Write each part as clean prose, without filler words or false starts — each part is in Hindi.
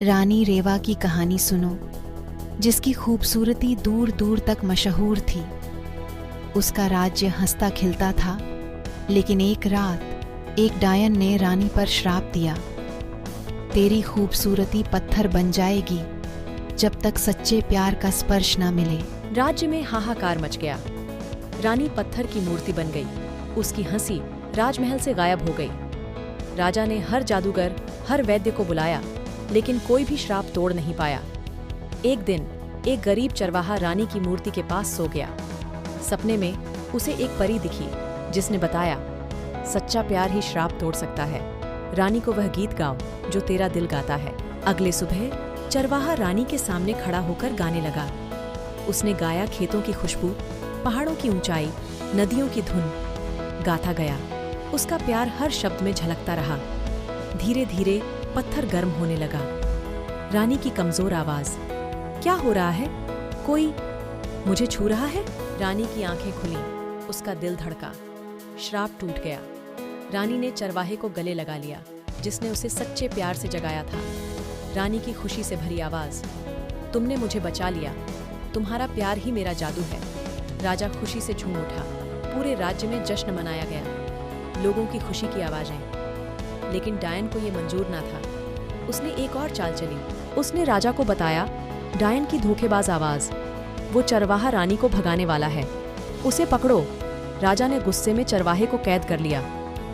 रानी रेवा की कहानी सुनो, जिसकी खूबसूरती दूर दूर तक मशहूर थी। उसका राज्य हंसता खिलता था, लेकिन एक रात एक डायन ने रानी पर श्राप दिया। तेरी खूबसूरती पत्थर बन जाएगी जब तक सच्चे प्यार का स्पर्श न मिले। राज्य में हाहाकार मच गया। रानी पत्थर की मूर्ति बन गई। उसकी हंसी राजमहल से गायब हो गई। राजा ने हर जादूगर, हर वैद्य को बुलाया, लेकिन कोई भी श्राप तोड़ नहीं पाया। एक दिन एक गरीब चरवाहा रानी की मूर्ति के पास सो गया। सपने में उसे एक परी दिखी, जिसने बताया, सच्चा प्यार ही श्राप तोड़ सकता है। रानी को वह गीत गाओ जो तेरा दिल गाता है। अगले सुबह चरवाहा रानी के सामने खड़ा होकर गाने लगा। उसने गाया खेतों की खुशबू, पहाड़ों की ऊंचाई, नदियों की धुन। गाता गया। उसका प्यार हर शब्द में झलकता रहा। धीरे धीरे पत्थर गर्म होने लगा। रानी की कमजोर आवाज, क्या हो रहा है? कोई मुझे छू रहा है? रानी की आंखें खुलीं, उसका दिल धड़का। श्राप टूट गया। रानी ने चरवाहे को गले लगा लिया, जिसने उसे सच्चे प्यार से जगाया था। रानी की खुशी से भरी आवाज, तुमने मुझे बचा लिया। तुम्हारा प्यार ही मेरा जादू है। राजा खुशी से झूम उठा। पूरे राज्य में जश्न मनाया गया। लोगों की खुशी की आवाजें। लेकिन डायन को ये मंजूर ना था। उसने एक और चाल चली। उसने राजा को बताया, डायन की धोखेबाज आवाज, वो चरवाहा रानी को भगाने वाला है, उसे पकड़ो। राजा ने गुस्से में चरवाहे को कैद कर लिया।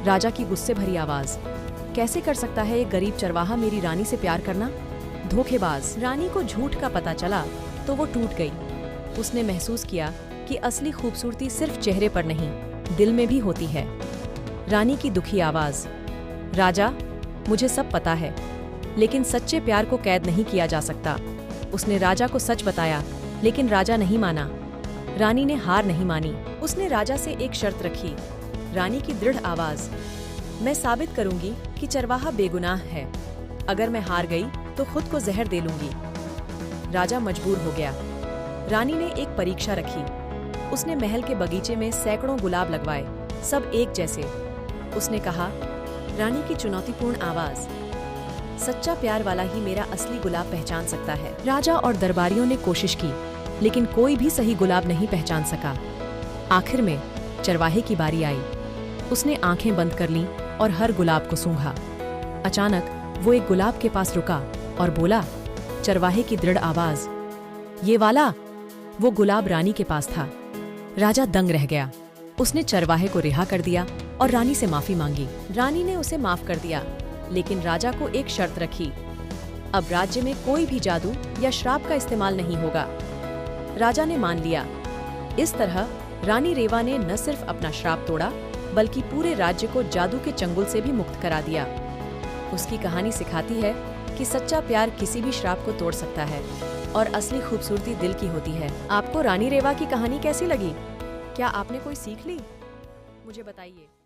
राजा की गुस्से भरी आवाज, कैसे कर सकता है एक गरीब चरवाहा मेरी रानी से प्यार करना? धोखेबाज। रानी को झूठ का पता चला तो वो टूट गई। उसने महसूस किया कि असली खूबसूरती सिर्फ चेहरे पर नहीं, दिल में भी होती है। रानी की दुखी आवाज, राजा, मुझे सब पता है, लेकिन सच्चे प्यार को कैद नहीं किया जा सकता। उसने राजा को सच बताया, लेकिन राजा नहीं माना। रानी ने हार नहीं मानी। उसने राजा से एक शर्त रखी। रानी की दृढ़ आवाज, मैं साबित करूंगी कि चरवाहा बेगुनाह है। अगर मैं हार गई तो खुद को जहर दे लूंगी। राजा मजबूर हो गया। रानी ने एक परीक्षा रखी। उसने महल के बगीचे में सैकड़ों गुलाब लगवाए, सब एक जैसे। उसने कहा, रानी की चुनौतीपूर्ण आवाज, सच्चा प्यार वाला ही मेरा असली गुलाब पहचान सकता है। राजा और दरबारियों ने कोशिश की, लेकिन कोई भी सही गुलाब नहीं पहचान सका। आखिर में चरवाहे की बारी आई। उसने आंखें बंद कर लीं और हर गुलाब को सूंघा। अचानक वो एक गुलाब के पास रुका और बोला, चरवाहे की दृढ़ आवाज, ये वाला। वो गुलाब रानी के पास था। राजा दंग रह गया। उसने चरवाहे को रिहा कर दिया और रानी से माफी मांगी। रानी ने उसे माफ कर दिया, लेकिन राजा को एक शर्त रखी, अब राज्य में कोई भी जादू या श्राप का इस्तेमाल नहीं होगा। राजा ने मान लिया। इस तरह रानी रेवा ने न सिर्फ अपना श्राप तोड़ा, बल्कि पूरे राज्य को जादू के चंगुल से भी मुक्त करा दिया। उसकी कहानी सिखाती है कि सच्चा प्यार किसी भी श्राप को तोड़ सकता है और असली खूबसूरती दिल की होती है। आपको रानी रेवा की कहानी कैसी लगी? क्या आपने कोई सीख ली? मुझे बताइए।